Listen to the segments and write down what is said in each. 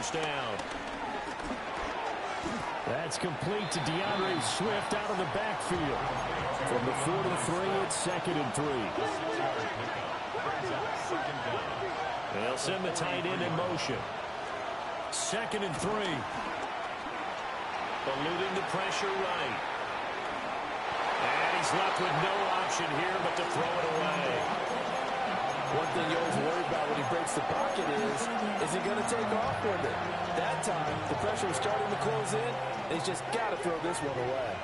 first down. That's complete to DeAndre Swift out of the backfield. From the 4 to the 3, it's 2nd and 3. They'll send the tight end in motion. 2nd and 3. Eluding the pressure right. And he's left with no option here but to throw it away. One thing you always worry about when he breaks the pocket is he going to take off with it? That time, the pressure was starting to close in, and he's just got to throw this one away.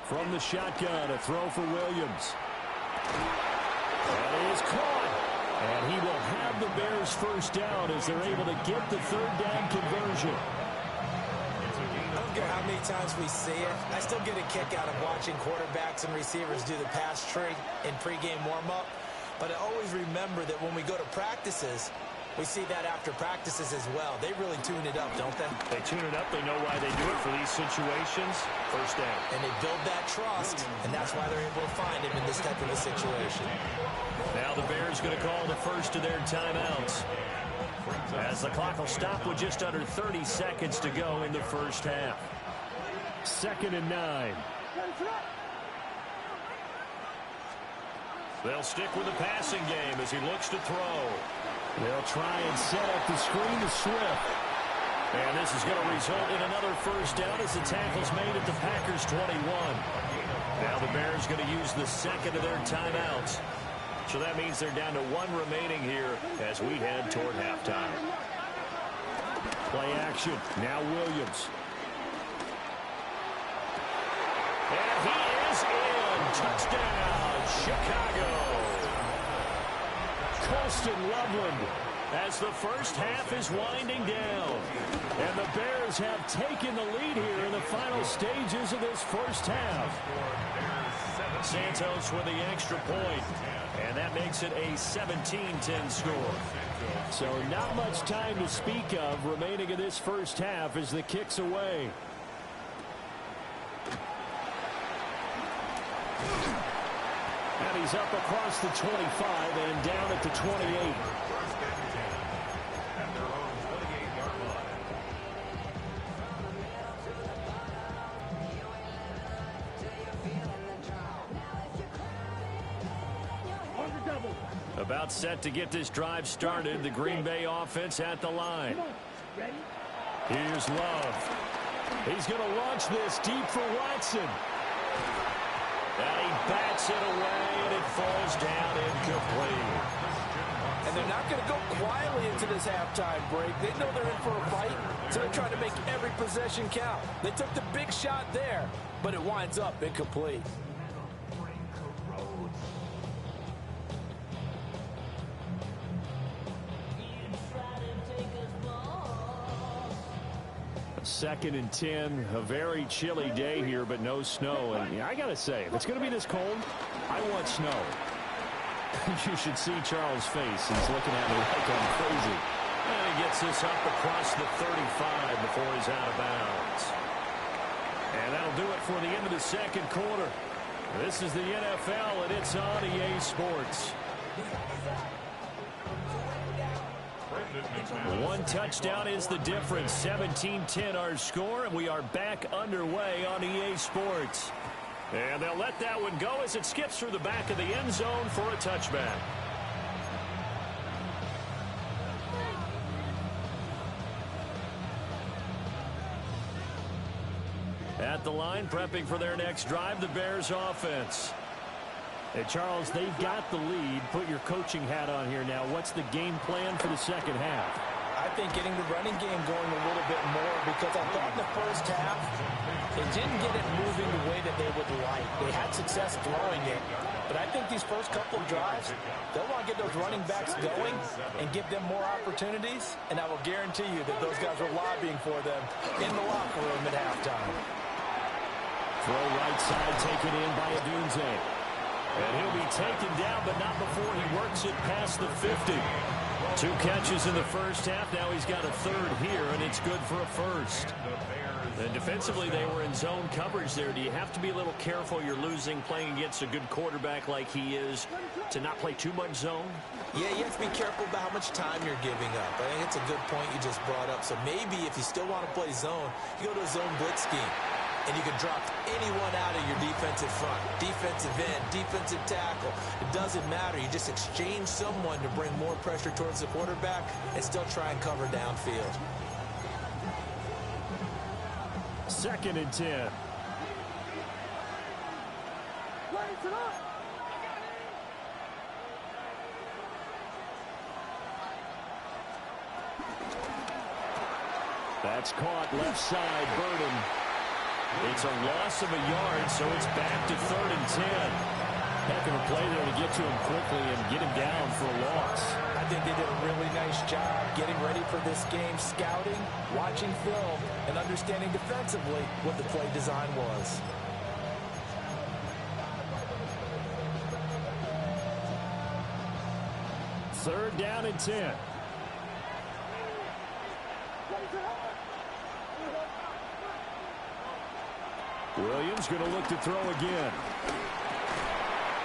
From the shotgun, a throw for Williams. That is caught. And he will have the Bears first down as they're able to get the 3rd down conversion. I don't care how many times we see it. I still get a kick out of watching quarterbacks and receivers do the pass tree in pregame warm-up. But I always remember that when we go to practices, we see that after practices as well. They really tune it up, don't they? They tune it up. They know why they do it for these situations. First down. And they build that trust, and that's why they're able to find him in this type of a situation. Now the Bears going to call the first of their timeouts, as the clock will stop with just under 30 seconds to go in the first half. 2nd and 9. They'll stick with the passing game as he looks to throw. They'll try and set up the screen to Swift. And this is going to result in another first down as the tackle's made at the Packers' 21. Now the Bears going to use the 2nd of their timeouts. So that means they're down to 1 remaining here as we head toward halftime. Play action. Now Williams. And he is in. Touchdown, Chicago. Colston Loveland. As the first half is winding down. And the Bears have taken the lead here in the final stages of this first half. Santos with the extra point. And that makes it a 17-10 score. So not much time to speak of remaining in this first half as the kick's away. And he's up across the 25 and down at the 28. About set to get this drive started. The Green Bay offense at the line. Here's Love. He's going to launch this deep for Watson. And he bats it away, and it falls down incomplete. And they're not going to go quietly into this halftime break. They know they're in for a fight, so they're trying to make every possession count. They took the big shot there, but it winds up incomplete. Second and 10, a very chilly day here, but no snow. And I got to say, if it's going to be this cold, I want snow. You should see Charles' face. He's looking at me like I'm crazy. And he gets this up across the 35 before he's out of bounds. And that'll do it for the end of the second quarter. This is the NFL, and it's on EA Sports. One touchdown is the difference. 17-10 our score, and we are back underway on EA Sports. And they'll let that one go as it skips through the back of the end zone for a touchback. At the line, prepping for their next drive, the Bears offense. Hey, Charles, they've got the lead. Put your coaching hat on here now. What's the game plan for the second half? I think getting the running game going a little bit more, because I thought in the first half they didn't get it moving the way that they would like. They had success throwing it, but I think these first couple of drives, they'll want to get those running backs going and give them more opportunities, and I will guarantee you that those guys are lobbying for them in the locker room at halftime. Throw right side taken in by Adunze. And he'll be taken down, but not before he works it past the 50. 2 catches in the first half. Now he's got a third here, and it's good for a first. And defensively, they were in zone coverage there. Do you have to be a little careful? You're losing playing against a good quarterback like he is to not play too much zone? Yeah, you have to be careful about how much time you're giving up. I think it's a good point you just brought up. So maybe if you still want to play zone, you go to a zone blitz scheme. And you can drop anyone out of your defensive front. Defensive end, defensive tackle. It doesn't matter. You just exchange someone to bring more pressure towards the quarterback and still try and cover downfield. 2nd and 10. That's caught left side, Burden. It's a loss of a yard, so it's back to 3rd and 10. Heck of a play there to get to him quickly and get him down for a loss. I think they did a really nice job getting ready for this game, scouting, watching film, and understanding defensively what the play design was. Third down and 10. Williams going to look to throw again.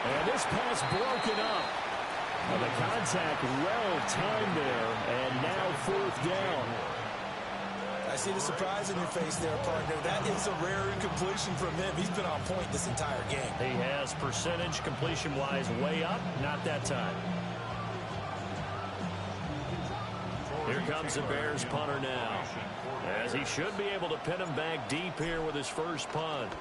And this pass broken up. And the contact well timed there. And now 4th down. I see the surprise in your face there, partner. That is a rare incompletion from him. He's been on point this entire game. He has percentage completion-wise way up. Not that time. Here comes the Bears punter now, as he should be able to pin him back deep here with his first punt.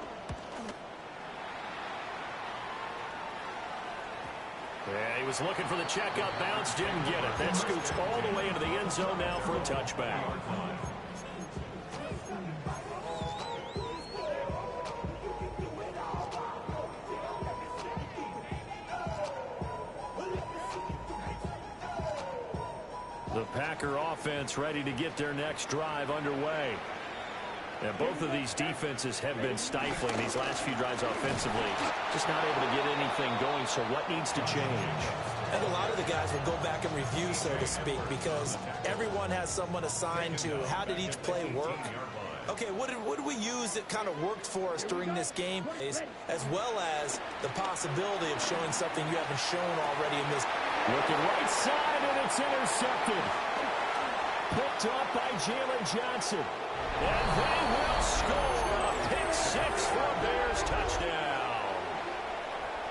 Yeah, he was looking for the check-up bounce, didn't get it. That scoots all the way into the end zone now for a touchback. The Packer offense ready to get their next drive underway. And both of these defenses have been stifling these last few drives offensively. Just not able to get anything going, so what needs to change? And a lot of the guys will go back and review, so to speak, because everyone has someone assigned to how did each play work. Okay, what did we use that kind of worked for us during this game, as well as the possibility of showing something you haven't shown already in this. Looking right side, and it's intercepted. Picked up by Jalen Johnson. And they will score a pick 6 for a Bears touchdown.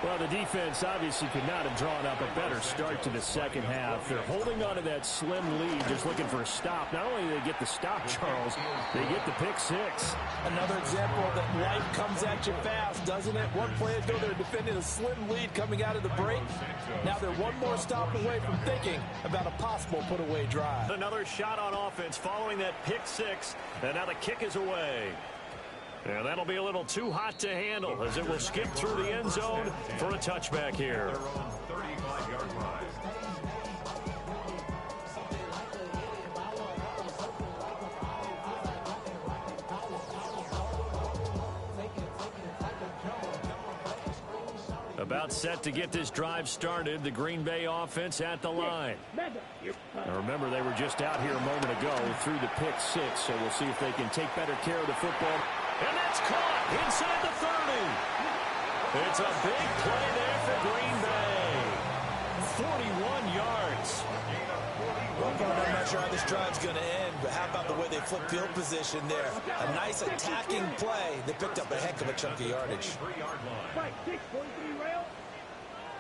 Well, the defense obviously could not have drawn up a better start to the second half. They're holding on to that slim lead, just looking for a stop. Not only do they get the stop, Charles, they get the pick 6. Another example that life comes at you fast, doesn't it? One play ago, they're defending a slim lead coming out of the break. Now they're one more stop away from thinking about a possible put-away drive. Another shot on offense following that pick 6, and now the kick is away. And that'll be a little too hot to handle as it will skip through the end zone for a touchback here. About set to get this drive started, the Green Bay offense at the line. Now remember, they were just out here a moment ago through the pick 6, so we'll see if they can take better care of the football. And that's caught inside the 30. It's a big play there for Green Bay. 41 yards. Well, I'm not sure how this drive's going to end, but how about the way they flip field position there? A nice attacking play. They picked up a heck of a chunk of yardage.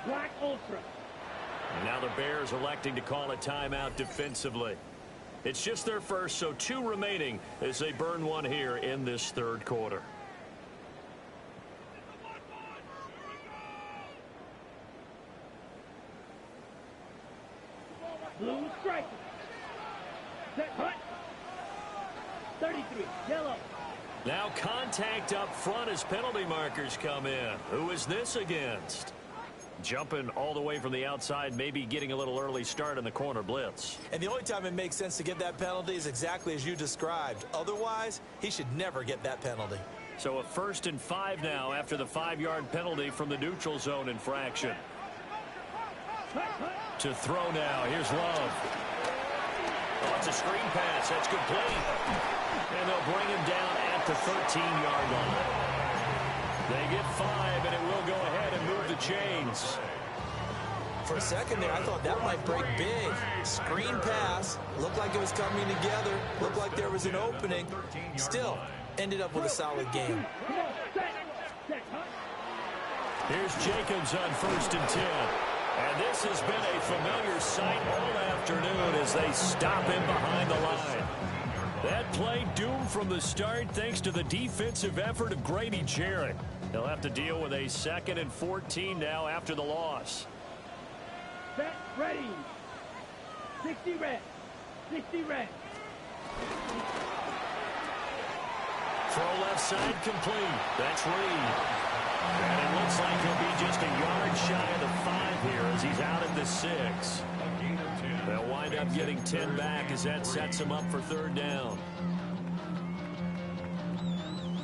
Black Ultra. And now the Bears electing to call a timeout defensively. It's just their first, so 2 remaining as they burn one here in this third quarter. Blue striker. Set hut. 33. Yellow. Now contact up front as penalty markers come in. Who is this against? Jumping all the way from the outside, maybe getting a little early start in the corner blitz. And the only time it makes sense to get that penalty is exactly as you described. Otherwise, he should never get that penalty. So a 1st and 5 now after the 5-yard penalty from the neutral zone infraction. To throw now. Here's Love. Oh, it's a screen pass. That's complete. And they'll bring him down at the 13-yard line. They get 5, and it will go ahead and move the chains. For a second there, I thought that might break big. Screen pass. Looked like it was coming together. Looked like there was an opening. Still, ended up with a solid game. Here's Jacobs on 1st and 10. And this has been a familiar sight all afternoon as they stop him behind the line. That play doomed from the start thanks to the defensive effort of Grady Jarrett. They'll have to deal with a 2nd and 14 now after the loss. Set, ready. 60 red. 60 red. Throw left side complete. That's Reed. And it looks like he'll be just a yard shy of the 5 here as he's out at the 6. They'll wind up getting 10 back as that sets him up for 3rd down.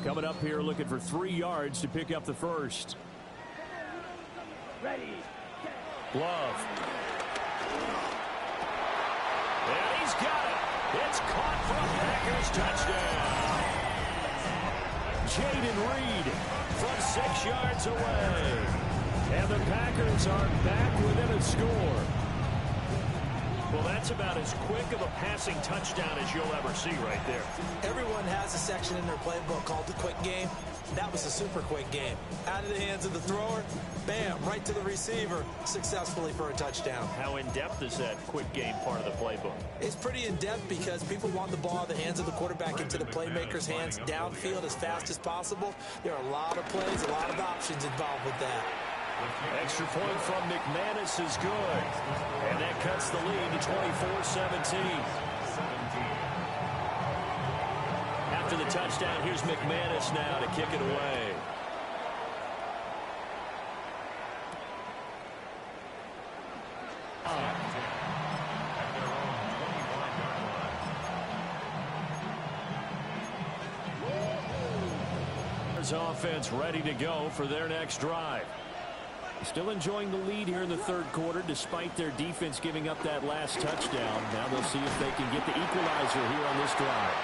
Coming up here looking for 3 yards to pick up the first. Ready. Love. And he's got it. It's caught for a Packers touchdown. Jaden Reed from 6 yards away. And the Packers are back within a score. Well, that's about as quick of a passing touchdown as you'll ever see right there. Everyone has a section in their playbook called the quick game. That was a super quick game. Out of the hands of the thrower, bam, right to the receiver, successfully for a touchdown. How in-depth is that quick game part of the playbook? It's pretty in-depth because people want the ball out of the hands of the quarterback into the playmaker's hands downfield as fast as possible. There are a lot of plays, a lot of options involved with that. Extra point from McManus is good. And that cuts the lead to 24-17. After the touchdown, here's McManus now to kick it away. Offense ready to go for their next drive. Still enjoying the lead here in the 3rd quarter despite their defense giving up that last touchdown. Now they'll see if they can get the equalizer here on this drive.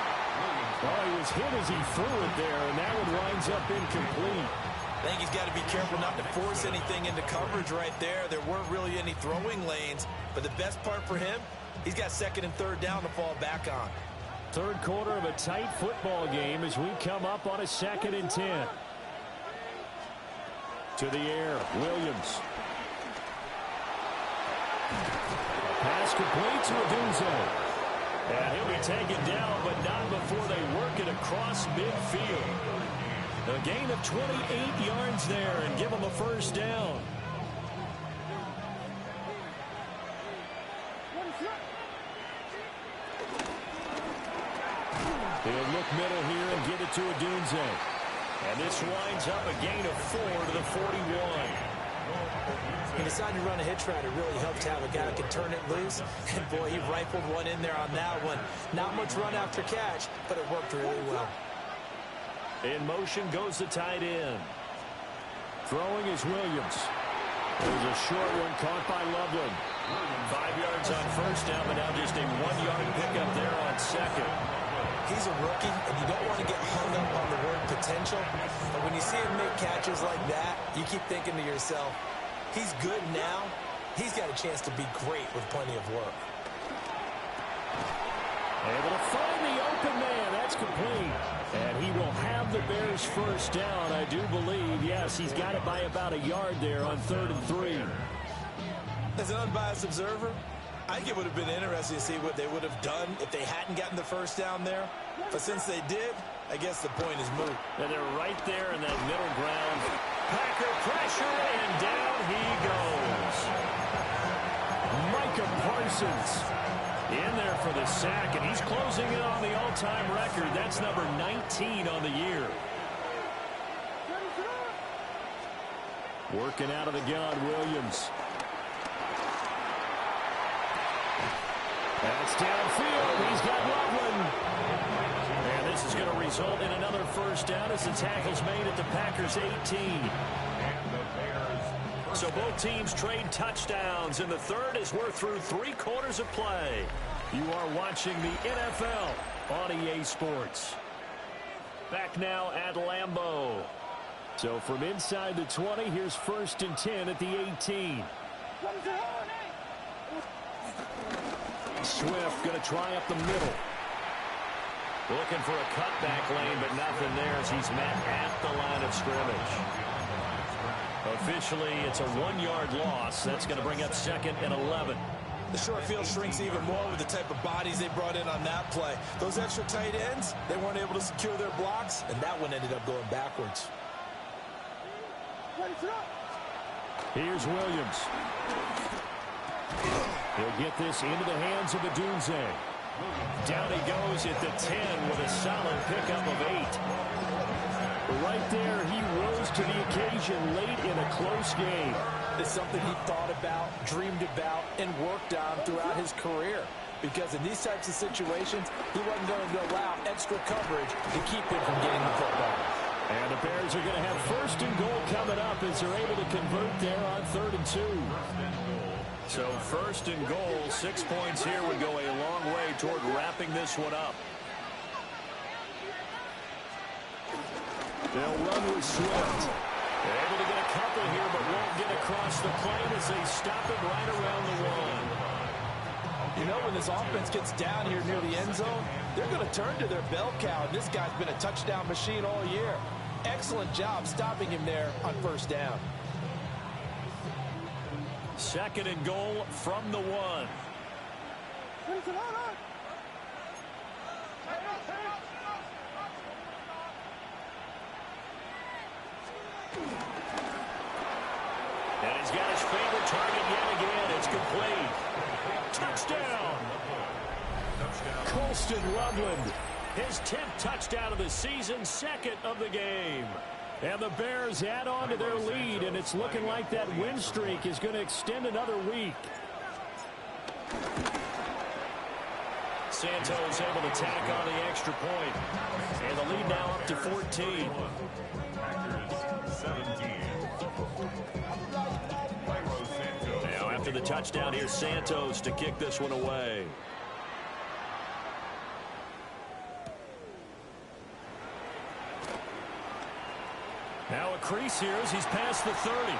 Oh, he was hit as he threw it there, and that one winds up incomplete. I think he's got to be careful not to force anything into coverage right there. There weren't really any throwing lanes, but the best part for him, he's got 2nd and 3rd down to fall back on. 3rd quarter of a tight football game as we come up on a 2nd and 10. To the air, Williams. Pass complete to Odunze. And he'll be taken down, but not before they work it across midfield. A gain of 28 yards there and give him a 1st down. They'll look middle here and give it to Odunze. And this winds up a gain of 4 to the 41. He decided to run a hitch route. It really helped to have a guy who can turn it loose. And, boy, he rifled one in there on that one. Not much run after catch, but it worked really well. In motion goes the tight end. Throwing is Williams. There's a short one caught by Loveland. 5 yards on 1st down, but now just a 1-yard pickup there on 2nd. He's a rookie, and you don't want to get hung up on the word potential. But when you see him make catches like that, you keep thinking to yourself, he's good now. He's got a chance to be great with plenty of work. Able to find the open man. That's complete. And he will have the Bears 1st down, I do believe. Yes, he's got it by about a yard there on 3rd and 3. As an unbiased observer, I think it would have been interesting to see what they would have done if they hadn't gotten the 1st down there. But since they did, I guess the point is moot. And they're right there in that middle ground. Packer pressure, and down he goes. Micah Parsons in there for the sack, and he's closing in on the all-time record. That's number 19 on the year. Working out of the gun, Williams. That's downfield. He's got Loveland. And This is going to result in another first down as the tackle's made at the Packers' 18. So both teams trade touchdowns, and the third as we're through 3 quarters of play. You are watching the NFL on EA Sports. Back now at Lambeau. So from inside the 20, here's 1st and 10 at the 18. Swift going to try up the middle. Looking for a cutback lane, but nothing there as he's met at the line of scrimmage. Officially, it's a 1-yard loss. That's going to bring up 2nd and 11. The short field shrinks even more with the type of bodies they brought in on that play. Those extra tight ends, they weren't able to secure their blocks, and that one ended up going backwards. Here's Williams. He'll get this into the hands of Odunze. Down he goes at the 10 with a solid pickup of 8. Right there, he rose to the occasion late in a close game. It's something he thought about, dreamed about, and worked on throughout his career. Because in these types of situations, he wasn't going to allow extra coverage to keep him from getting the football. And the Bears are going to have 1st and goal coming up as they're able to convert there on 3rd and 2. So 1st and goal, 6 points here would go a long way toward wrapping this one up. They'll run with Swift. They're able to get a couple here, but won't get across the plane as they stop it right around the 1. You know, when this offense gets down here near the end zone, they're going to turn to their bell cow, and this guy's been a touchdown machine all year. Excellent job stopping him there on 1st down. 2nd and goal from the 1. And he's got his favorite target yet again. It's complete. Touchdown. Colston Loveland. His 10th touchdown of the season, 2nd of the game. And the Bears add on to their lead, and it's looking like that win streak is going to extend another week. Santos able to tack on the extra point. And the lead now up to 14. Now after the touchdown, here's Santos to kick this one away. Now a crease here as he's past the 30.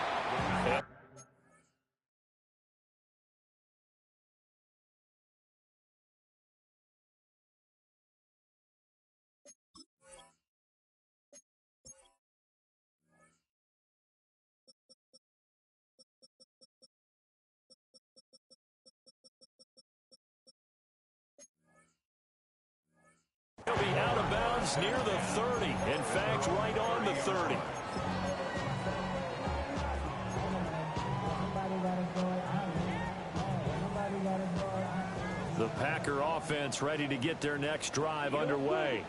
He'll be out of bounds near the 30. In fact, right on the 30. The Packer offense ready to get their next drive underway.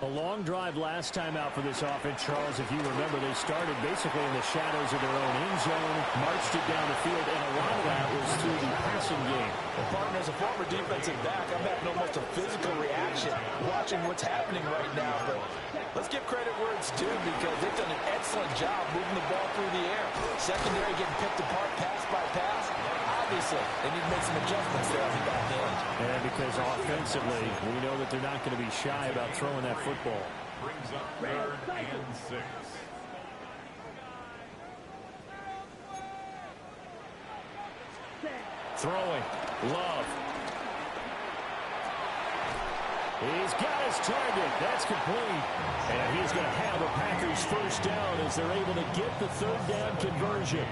A long drive last time out for this offense, Charles. If you remember, they started basically in the shadows of their own end zone, marched it down the field, and a lot of that was through the passing game. Well, partner, as a former defensive back, I'm having almost a physical reaction watching what's happening right now. But let's give credit where it's due because they've done an excellent job moving the ball through the air. Secondary getting picked apart pass by pass. Obviously, they need to make some adjustments there on the back end. And because offensively, we know that they're not going to be shy about throwing that football. Brings up 3rd and 6. Throwing. Love. He's got his target. That's complete. And he's going to have a Packers 1st down as they're able to get the 3rd down conversion.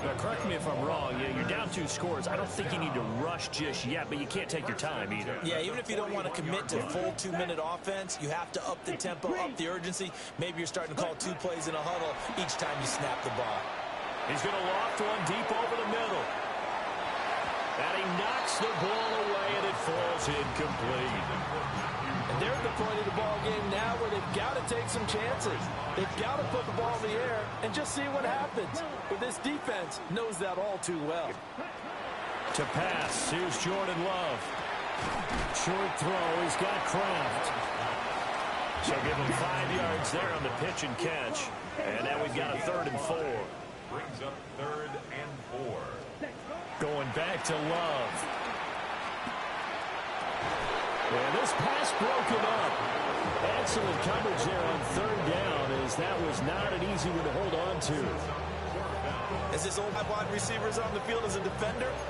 Now, correct me if I'm wrong. Yeah, you're down 2 scores. I don't think you need to rush just yet, but you can't take your time either. Yeah, even if you don't want to commit to full 2-minute offense, you have to up the tempo, up the urgency. Maybe you're starting to call 2 plays in a huddle each time you snap the ball. He's going to loft one deep over the middle. And he knocks the ball away, and it falls incomplete. And they're at the point of the ball game now where they've got to take some chances. They've got to put the ball in the air and just see what happens. But this defense knows that all too well. To pass, here's Jordan Love. Short throw. He's got Kraft. So give him 5 yards there on the pitch and catch. And now we've got a 3rd and 4. Brings up 3rd and 4. Going back to Love. And this pass broken up. Excellent coverage there on 3rd down, as that was not an easy one to hold on to. As his old wide receivers on the field as a defender,